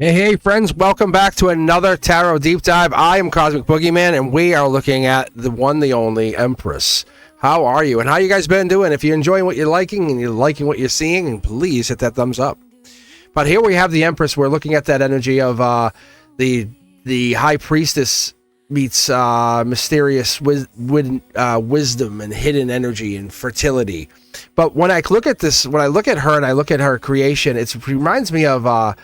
Hey, friends, welcome back to another Tarot Deep Dive. I am Cosmic Boogeyman, and we are looking at the one, the only Empress. How are you, and how you guys been doing? If you're enjoying what you're liking, and you're liking what you're seeing, please hit that thumbs up. But here we have the Empress. We're looking at that energy of the High Priestess meets mysterious wisdom and hidden energy and fertility. But when I look at this, when I look at her and I look at her creation, it reminds me of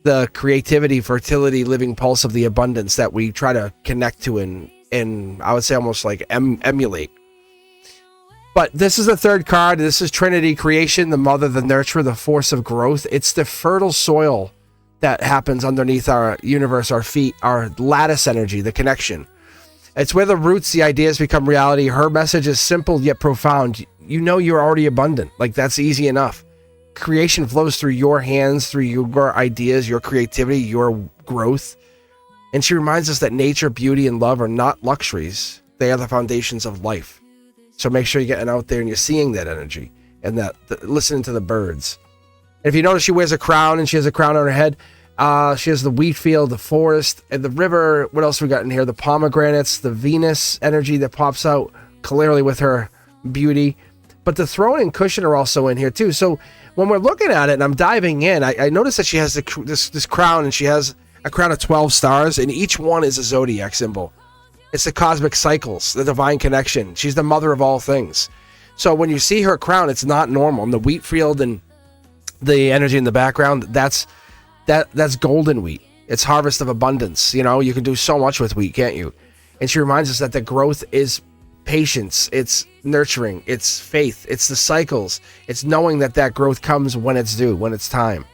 the creativity, fertility, living pulse of the abundance that we try to connect to and I would say almost like emulate. But this is the third card. This is Trinity, creation, the mother, the nurturer, the force of growth. It's the fertile soil that happens underneath our universe, our feet, our lattice energy, the connection. It's where the roots, the ideas become reality. Her message is simple yet profound. You know you're already abundant. Like, that's easy enough. Creation flows through your hands, through your ideas, your creativity, your growth. And she reminds us that nature, beauty, and love are not luxuries. They are the foundations of life. So make sure you're getting out there and you're seeing that energy and listening to the birds. And if you notice, she wears a crown, and she has a crown on her head. She has the wheat field, the forest, and the river. What else we got in here? The pomegranates, the Venus energy that pops out clearly with her beauty. But the throne and cushion are also in here too. So when we're looking at it and I'm diving in, I notice that she has this crown, and she has a crown of 12 stars, and each one is a zodiac symbol. It's the cosmic cycles, the divine connection. She's the mother of all things. So when you see her crown, it's not normal. And the wheat field and the energy in the background, that's golden wheat. It's harvest of abundance. You know, you can do so much with wheat, can't you? And she reminds us that the growth is patience, it's nurturing, it's faith, it's the cycles, it's knowing that growth comes when it's due, when it's time.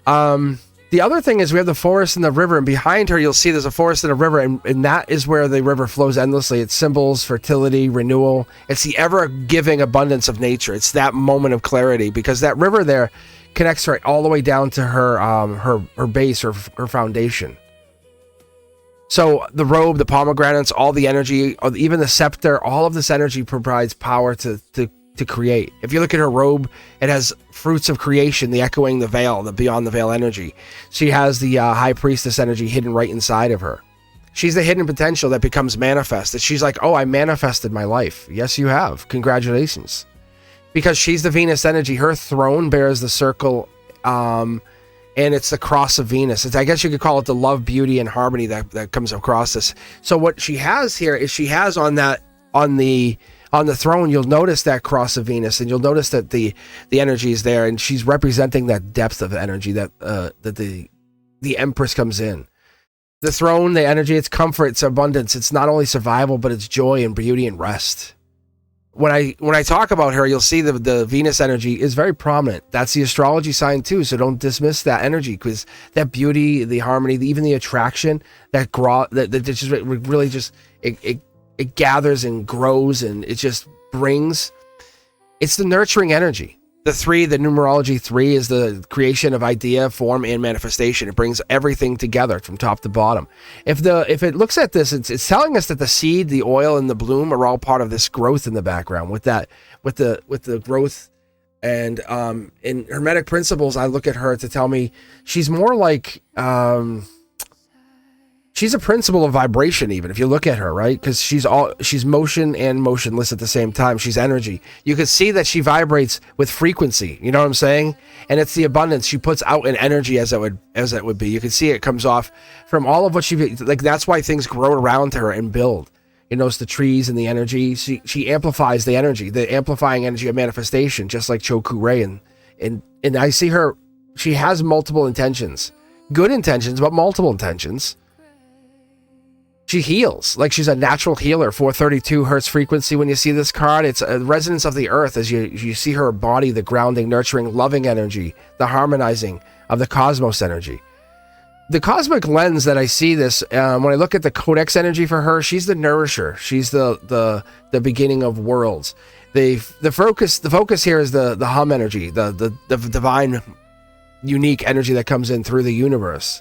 The other thing is we have the forest and the river, and behind her you'll see there's a forest and a river, and that is where the river flows endlessly. It symbols fertility, renewal. It's the ever-giving abundance of nature. It's that moment of clarity, because that river there connects right all the way down to her base, her foundation. So the robe, the pomegranates, all the energy, even the scepter, all of this energy provides power to create. If you look at her robe, it has fruits of creation, the echoing the veil, the beyond the veil energy. She has the high priestess energy hidden right inside of her. She's the hidden potential that becomes manifested. She's like, oh, I manifested my life. Yes, you have. Congratulations. Because she's the Venus energy. Her throne bears the circle, and it's the cross of Venus. I guess you could call it the love, beauty, and harmony that comes across this. So what she has here is she has on the throne, you'll notice that cross of Venus, and you'll notice that the energy is there, and she's representing that depth of energy that the Empress comes in. The throne, the energy, it's comfort, it's abundance. It's not only survival, but it's joy and beauty and rest. When I talk about her, you'll see the Venus energy is very prominent. That's the astrology sign too, so don't dismiss that energy, because that beauty, the harmony, even the attraction, that just really just it gathers and grows, and it just brings, it's the nurturing energy. The numerology 3 is the creation of idea, form, and manifestation. It brings everything together from top to bottom. If it looks at this, it's telling us that the seed, the oil, and the bloom are all part of this growth in the background. With the growth, and in Hermetic principles, I look at her to tell me she's more like she's a principle of vibration, even if you look at her, right? Because she's motion and motionless at the same time. She's energy. You can see that she vibrates with frequency. You know what I'm saying? And it's the abundance she puts out in energy as it would be. You can see it comes off from all of what that's why things grow around her and build. You notice the trees and the energy. She amplifies the energy, the amplifying energy of manifestation, just like Choku-rei. And I see her. She has multiple intentions, good intentions, but multiple intentions. She heals, like she's a natural healer. 432 hertz frequency. When you see this card, it's a resonance of the earth as you see her body, the grounding, nurturing, loving energy, the harmonizing of the cosmos energy. The cosmic lens that I see this, when I look at the codex energy for her, she's the nourisher. She's the beginning of worlds. The focus here is the hum energy, the divine, unique energy that comes in through the universe.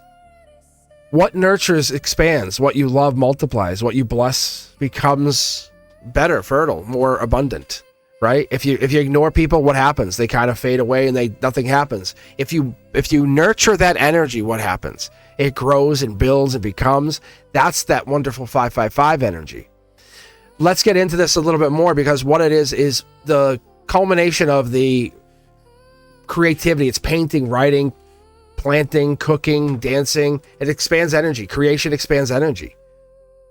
What nurtures expands. What you love multiplies. What you bless becomes better, fertile, more abundant, right? If you ignore people, what happens? They kind of fade away and nothing happens. If you nurture that energy, what happens? It grows and builds and becomes. That's that wonderful 555 energy. Let's get into this a little bit more, because what it is the culmination of the creativity. It's painting, writing, planting, cooking, dancing. It expands energy. Creation expands energy.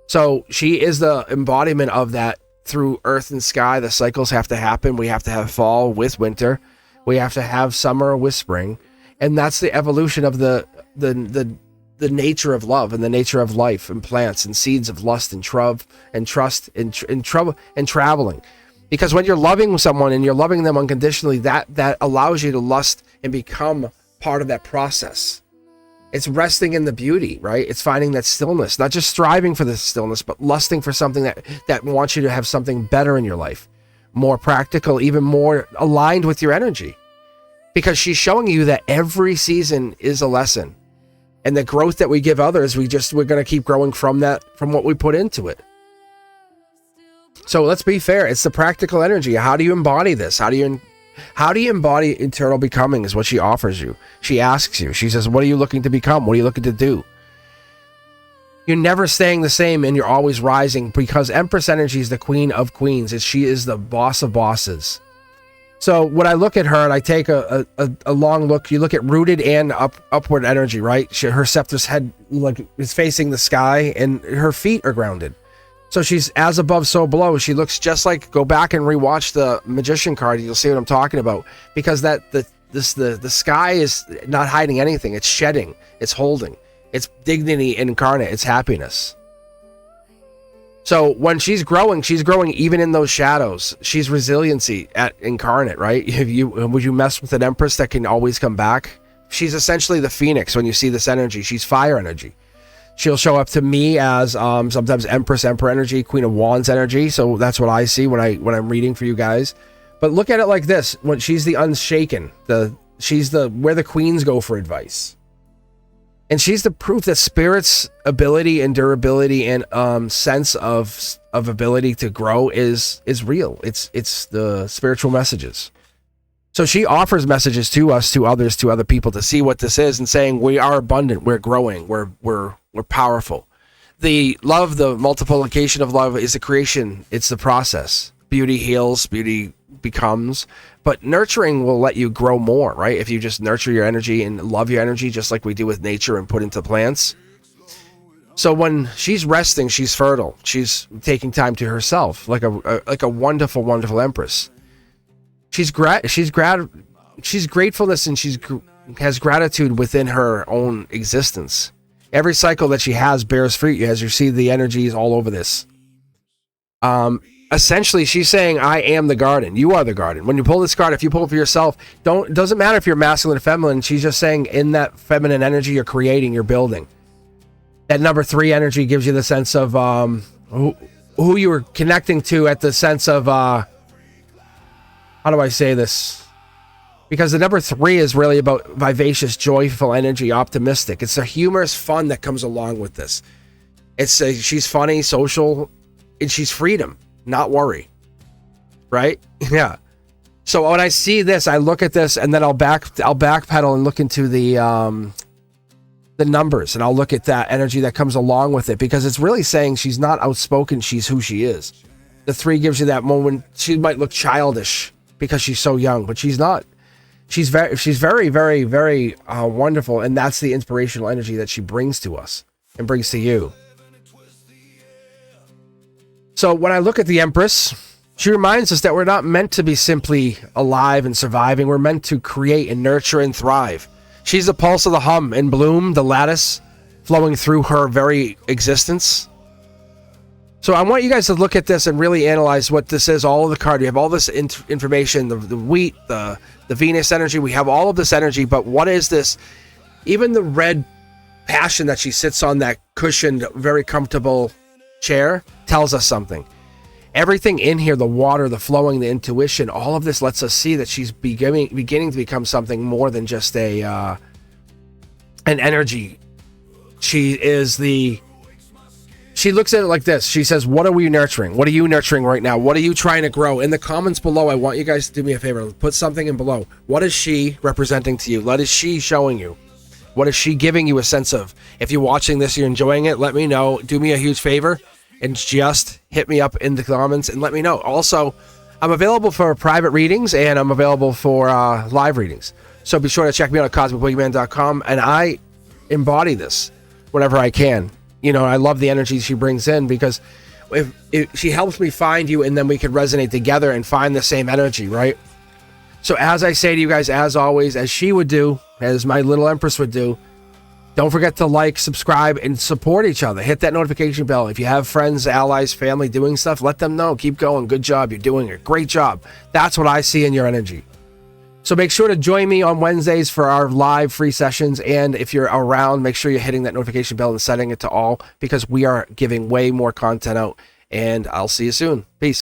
So she is the embodiment of that through earth and sky. The cycles have to happen. We have to have fall with winter. We have to have summer with spring. And that's the evolution of the nature of love and the nature of life and plants and seeds of lust and trust and trouble and traveling. Because when you're loving someone and you're loving them unconditionally, that allows you to lust and become part of that process. It's resting in the beauty, right? It's finding that stillness, not just striving for the stillness, but lusting for something that wants you to have something better in your life, more practical, even more aligned with your energy. Because she's showing you that every season is a lesson. And the growth that we give others, we're going to keep growing from what we put into it. So let's be fair. It's the practical energy. How do you embody this? How do you embody eternal becoming is what she offers you. She asks you. She says, what are you looking to become? What are you looking to do? You're never staying the same, and you're always rising, because Empress energy is the queen of queens. She is the boss of bosses. So when I look at her and I take a long look, you look at rooted and upward energy, right? Her scepter's head is facing the sky, and her feet are grounded. So she's as above, so below. She looks just like, go back and rewatch the Magician card. You'll see what I'm talking about. Because the sky is not hiding anything. It's shedding. It's holding. It's dignity incarnate. It's happiness. So when she's growing even in those shadows. She's resiliency at incarnate, right? Would you mess with an Empress that can always come back? She's essentially the Phoenix when you see this energy. She's fire energy. She'll show up to me as sometimes Empress, Emperor energy, Queen of Wands energy. So that's what I see when I'm reading for you guys. But look at it like this: when she's the unshaken, she's where the queens go for advice, and she's the proof that spirit's ability and durability and sense of ability to grow is real. It's the spiritual messages. So she offers messages to us, to others, to other people, to see what this is, and saying we are abundant, we're growing, we're powerful. The love, the multiplication of love is the creation. It's the process. Beauty heals, beauty becomes, but nurturing will let you grow more, right? If you just nurture your energy and love your energy, just like we do with nature and put into plants. So when she's resting, she's fertile. She's taking time to herself, like a wonderful, wonderful Empress. She's gratefulness, and has gratitude within her own existence. Every cycle that she has bears fruit, as you see the energies all over this. Essentially, she's saying, I am the garden. You are the garden. When you pull this card, if you pull it for yourself, it doesn't matter if you're masculine or feminine. She's just saying, in that feminine energy, you're creating, you're building. That number 3 energy gives you the sense of who you were connecting to, at the sense of how do I say this? Because the number 3 is really about vivacious, joyful energy, optimistic. It's the humorous fun that comes along with this. She's funny, social, and she's freedom, not worry. Right? Yeah. So when I see this, I look at this, and then I'll backpedal and look into the numbers, and I'll look at that energy that comes along with it, because it's really saying she's not outspoken, she's who she is. The 3 gives you that moment. She might look childish because she's so young, but she's not. She's very, very, very wonderful, and that's the inspirational energy that she brings to us and brings to you. So when I look at the Empress, she reminds us that we're not meant to be simply alive and surviving. We're meant to create and nurture and thrive. She's the pulse of the hum and bloom, the lattice flowing through her very existence. So I want you guys to look at this and really analyze what this is. All of the card, you have all this information, the wheat, the Venus energy. We have all of this energy, but what is this? Even the red passion that she sits on that cushioned, very comfortable chair tells us something. Everything in here, the water, the flowing, the intuition, all of this lets us see that she's beginning to become something more than just an energy. She's she looks at it like this. She says, what are we nurturing? What are you nurturing right now? What are you trying to grow? In the comments below, I want you guys to do me a favor. Put something in below. What is she representing to you? What is she showing you? What is she giving you a sense of? If you're watching this, you're enjoying it, let me know. Do me a huge favor and just hit me up in the comments and let me know. Also, I'm available for private readings and I'm available for live readings. So be sure to check me out at cosmicboogeyman.com. And I embody this whenever I can. You know, I love the energy she brings in because if she helps me find you and then we can resonate together and find the same energy, right? So as I say to you guys, as always, as she would do, as my little Empress would do, don't forget to like, subscribe, and support each other. Hit that notification bell. If you have friends, allies, family doing stuff, let them know. Keep going. Good job. You're doing it. Great job. That's what I see in your energy. So make sure to join me on Wednesdays for our live free sessions. And if you're around, make sure you're hitting that notification bell and setting it to all because we are giving way more content out. And I'll see you soon. Peace.